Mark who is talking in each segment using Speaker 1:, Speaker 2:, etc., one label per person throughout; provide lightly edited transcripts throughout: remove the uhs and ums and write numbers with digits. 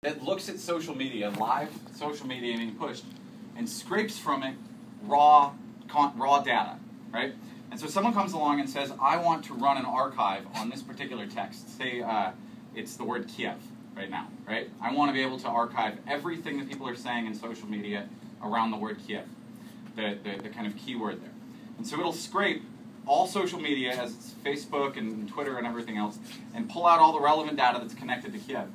Speaker 1: that looks at social media, live social media being pushed, and scrapes from it raw data, right? And so someone comes along and says, I want to run an archive on this particular text. Say it's the word Kiev right now, right? I want to be able to archive everything that people are saying in social media around the word Kiev, the kind of keyword there. And so it'll scrape all social media, as it's Facebook and Twitter and everything else, and pull out all the relevant data that's connected to Kiev.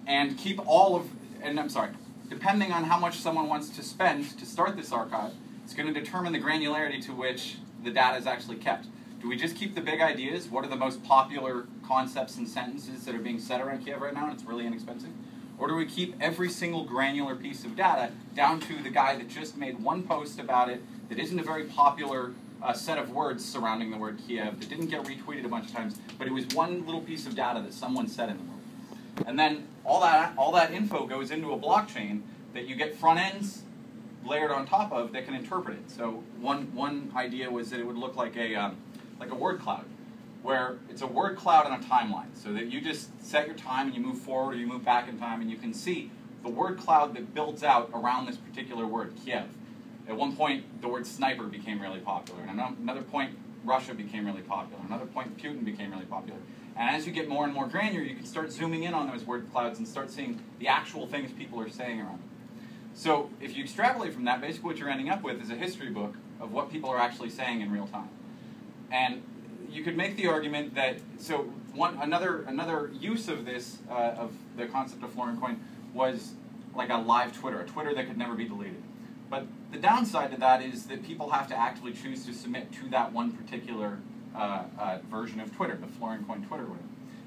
Speaker 1: And keep all of, and I'm sorry, depending on how much someone wants to spend to start this archive, it's going to determine the granularity to which the data is actually kept. Do we just keep the big ideas? What are the most popular concepts and sentences that are being said around Kiev right now, and it's really inexpensive? Or do we keep every single granular piece of data down to the guy that just made one post about it that isn't a very popular set of words surrounding the word Kiev, that didn't get retweeted a bunch of times, but it was one little piece of data that someone said in the world? And then all that info goes into a blockchain that you get front ends layered on top of that can interpret it. So one idea was that it would look like a word cloud, where it's a word cloud on a timeline, so that you just set your time and you move forward or you move back in time, and you can see the word cloud that builds out around this particular word, Kiev. At one point, the word sniper became really popular. And another point, Russia became really popular. Another point, Putin became really popular. And as you get more and more granular, you can start zooming in on those word clouds and start seeing the actual things people are saying around them. So if you extrapolate from that, basically what you're ending up with is a history book of what people are actually saying in real time. And you could make the argument that, so another use of this, of the concept of floor and coin, was like a live Twitter, a Twitter that could never be deleted. But the downside to that is that people have to actively choose to submit to that one particular version of Twitter, the floor and coin Twitter.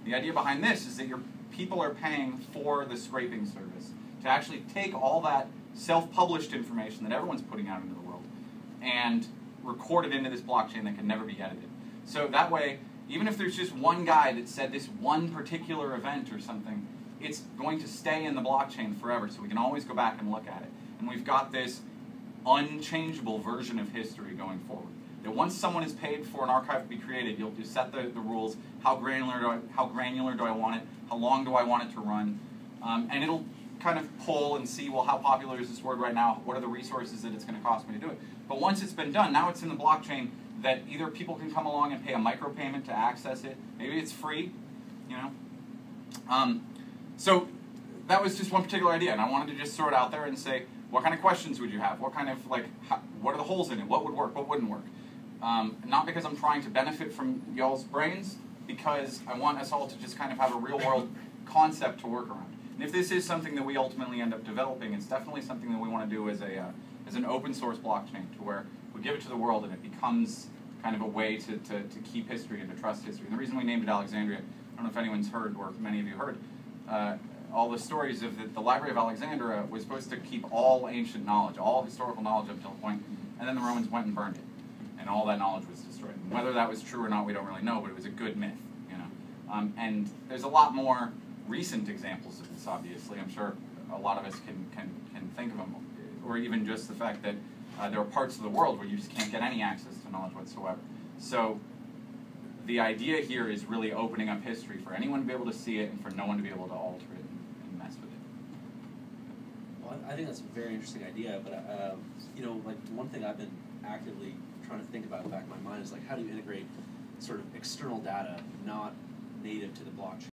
Speaker 1: The idea behind this is that people are paying for the scraping service to actually take all that self-published information that everyone's putting out into the world and record it into this blockchain that can never be edited. So that way, even if there's just one guy that said this one particular event or something, it's going to stay in the blockchain forever, so we can always go back and look at it. And we've got this unchangeable version of history going forward. That once someone is paid for an archive to be created, you'll just set the rules. How granular do I want it? How long do I want it to run? And it'll kind of pull and see, well, how popular is this word right now? What are the resources that it's going to cost me to do it? But once it's been done, now it's in the blockchain that either people can come along and pay a micropayment to access it. Maybe it's free, you know. So that was just one particular idea, and I wanted to just throw it out there and say, what kind of questions would you have? What kind of, what are the holes in it? What would work? What wouldn't work? Not because I'm trying to benefit from y'all's brains, because I want us all to just kind of have a real-world concept to work around. And if this is something that we ultimately end up developing, it's definitely something that we want to do as an open-source blockchain, to where we give it to the world and it becomes kind of a way to keep history and to trust history. And the reason we named it Alexandria, I don't know if anyone's heard, or if many of you heard, all the stories of the Library of Alexandria was supposed to keep all ancient knowledge, all historical knowledge up until a point, and then the Romans went and burned it, and all that knowledge was destroyed. And whether that was true or not, we don't really know, but it was a good myth, you know. And there's a lot more recent examples of this, obviously. I'm sure a lot of us can think of them, or even just the fact that there are parts of the world where you just can't get any access to knowledge whatsoever. So the idea here is really opening up history for anyone to be able to see it and for no one to be able to alter it and mess with it.
Speaker 2: Well, I think that's a very interesting idea, but you know, like one thing I've been actively trying to think about in the back of my mind is like, how do you integrate sort of external data not native to the blockchain?